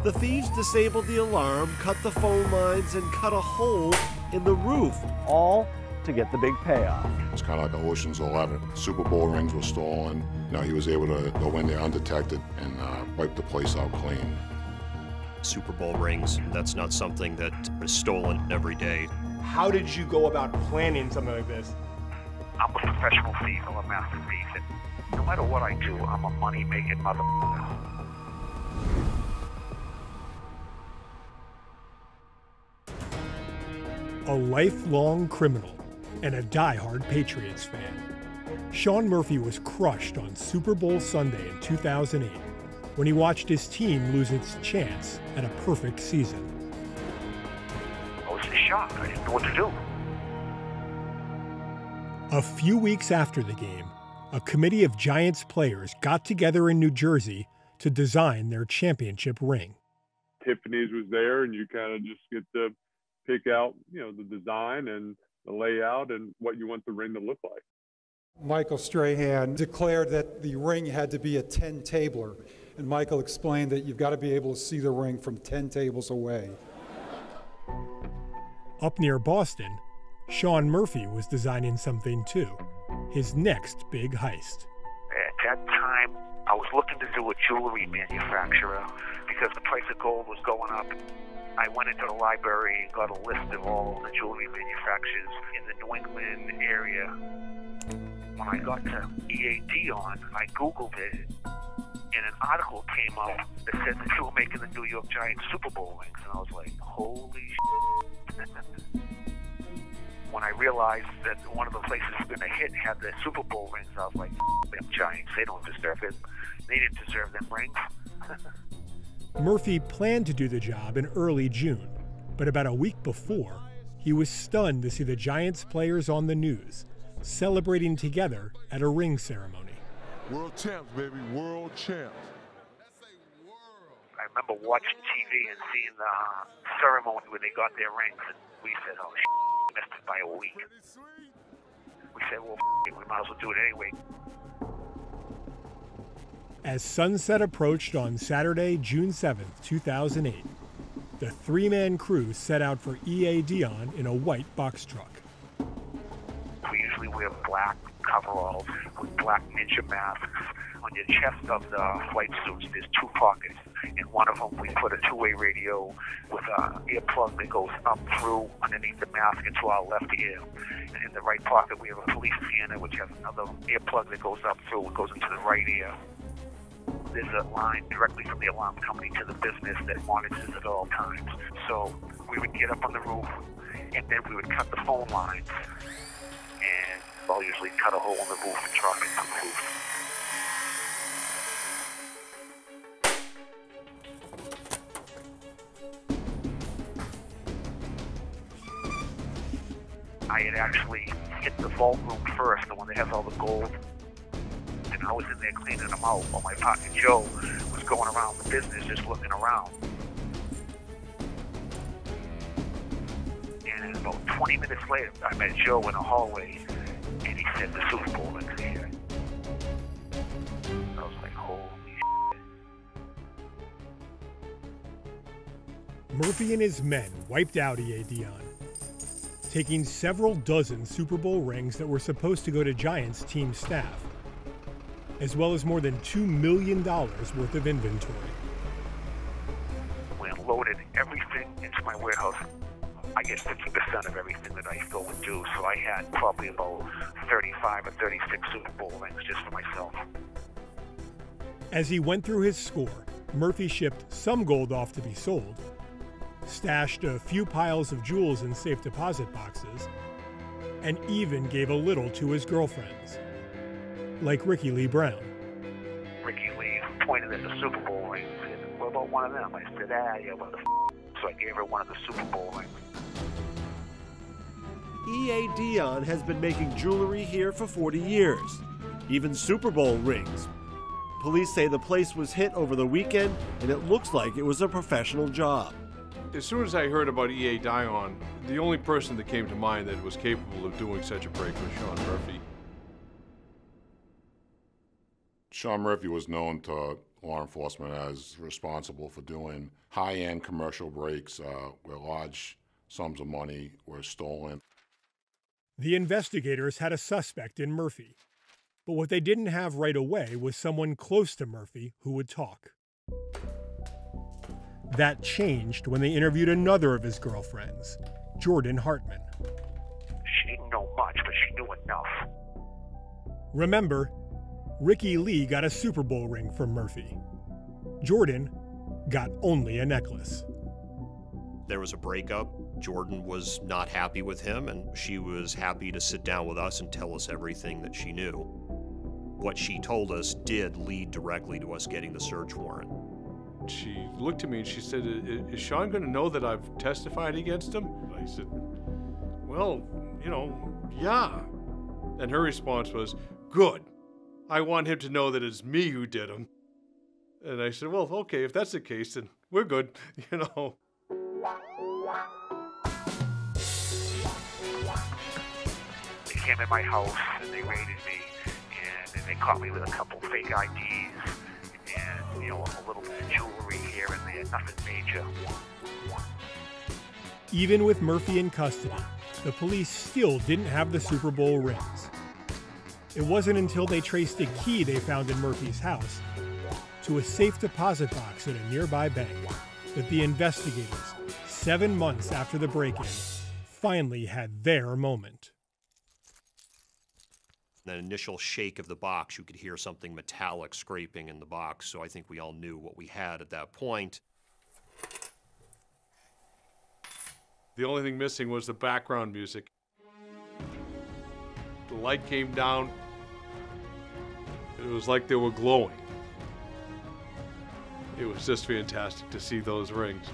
The thieves disabled the alarm, cut the phone lines, and cut a hole in the roof, all to get the big payoff. It's kind of like an Ocean's 11. Super Bowl rings were stolen. Now he was able to go in there undetected and wipe the place out clean. Super Bowl rings, that's not something that is stolen every day. How did you go about planning something like this? I'm a professional thief. I'm a master thief. And no matter what I do, I'm a money-making motherfucker. A lifelong criminal and a die-hard Patriots fan, Sean Murphy was crushed on Super Bowl Sunday in 2008 when he watched his team lose its chance at a perfect season. I was in shock. I didn't know what to do. A few weeks after the game, a committee of Giants players got together in New Jersey to design their championship ring. Tiffany's was there, and you kind of just get to pick out, the design and the layout and what you want the ring to look like. Michael Strahan declared that the ring had to be a 10-tabler, and Michael explained that you've got to be able to see the ring from 10 tables away. Up near Boston, Sean Murphy was designing something too, his next big heist. At that time, I was looking to do a jewelry manufacturer because the price of gold was going up. I went into the library and got a list of all the jewelry manufacturers in the New England area. When I got to EAD on, I Googled it, and an article came out that said that you were making the New York Giants Super Bowl rings, and I was like, holy shit. When I realized that one of the places we were going to hit had the Super Bowl rings, I was like, them Giants, they don't deserve it. They didn't deserve them rings. Murphy planned to do the job in early June, but about a week before, he was stunned to see the Giants players on the news, celebrating together at a ring ceremony. World champs, baby, world champs. I remember watching TV and seeing the ceremony where they got their rings, and we said, oh, shit, we missed it by a week. We said, well, we might as well do it anyway. As sunset approached on Saturday, June 7, 2008, the three-man crew set out for EAD in a white box truck. We usually wear black coveralls with black ninja masks. On your chest of the flight suits, there's two pockets. In one of them, we put a two-way radio with an earplug that goes up through underneath the mask into our left ear. And in the right pocket, we have a police scanner, which has another earplug that goes up through and goes into the right ear. There's a line directly from the alarm company to the business that monitors at all times. So we would get up on the roof, and then we would cut the phone lines, and I'll usually cut a hole in the roof and drop it to the roof. I had actually hit the vault room first, the one that has all the gold. And I was in there cleaning them out while my partner Joe was going around the business just looking around. And about 20 minutes later, I met Joe in the hallway, and he said, the Super Bowl rings here. I was like, holy shit. Murphy and his men wiped out EAD taking several dozen Super Bowl rings that were supposed to go to Giants team staff, as well as more than $2 million worth of inventory. We unloaded everything into my warehouse. I get 50% of everything that I go and do, so I had probably about 35 or 36 Super Bowl rings just for myself. As he went through his score, Murphy shipped some gold off to be sold, stashed a few piles of jewels in safe deposit boxes, and even gave a little to his girlfriends, like Ricky Lee Brown. Ricky Lee pointed at the Super Bowl rings and said, what about one of them? I said, yeah, what the f***? So I gave her one of the Super Bowl rings. EA has been making jewelry here for 40 years, even Super Bowl rings. Police say the place was hit over the weekend, and it looks like it was a professional job. As soon as I heard about EA Dion, the only person that came to mind that was capable of doing such a break was Sean Murphy. Sean Murphy was known to law enforcement as responsible for doing high-end commercial breaks where large sums of money were stolen. The investigators had a suspect in Murphy, but what they didn't have right away was someone close to Murphy who would talk. That changed when they interviewed another of his girlfriends, Jordan Hartman. She didn't know much, but she knew enough. Remember, Ricky Lee got a Super Bowl ring from Murphy. Jordan got only a necklace. There was a breakup. Jordan was not happy with him, and she was happy to sit down with us and tell us everything that she knew. What she told us did lead directly to us getting the search warrant. She looked at me and she said, "Is Sean going to know that I've testified against him?" I said, "Well, yeah." And her response was, "Good. I want him to know that it's me who did him." And I said, "Well, okay, if that's the case, then we're good, They came in my house and they raided me, and then they caught me with a couple fake IDs and, a little bit of jewelry here and there, nothing major. Even with Murphy in custody, the police still didn't have the Super Bowl rings. It wasn't until they traced a key they found in Murphy's house to a safe deposit box at a nearby bank that the investigators, 7 months after the break-in, finally had their moment. That initial shake of the box, you could hear something metallic scraping in the box, so I think we all knew what we had at that point. The only thing missing was the background music. The light came down. It was like they were glowing. It was just fantastic to see those rings.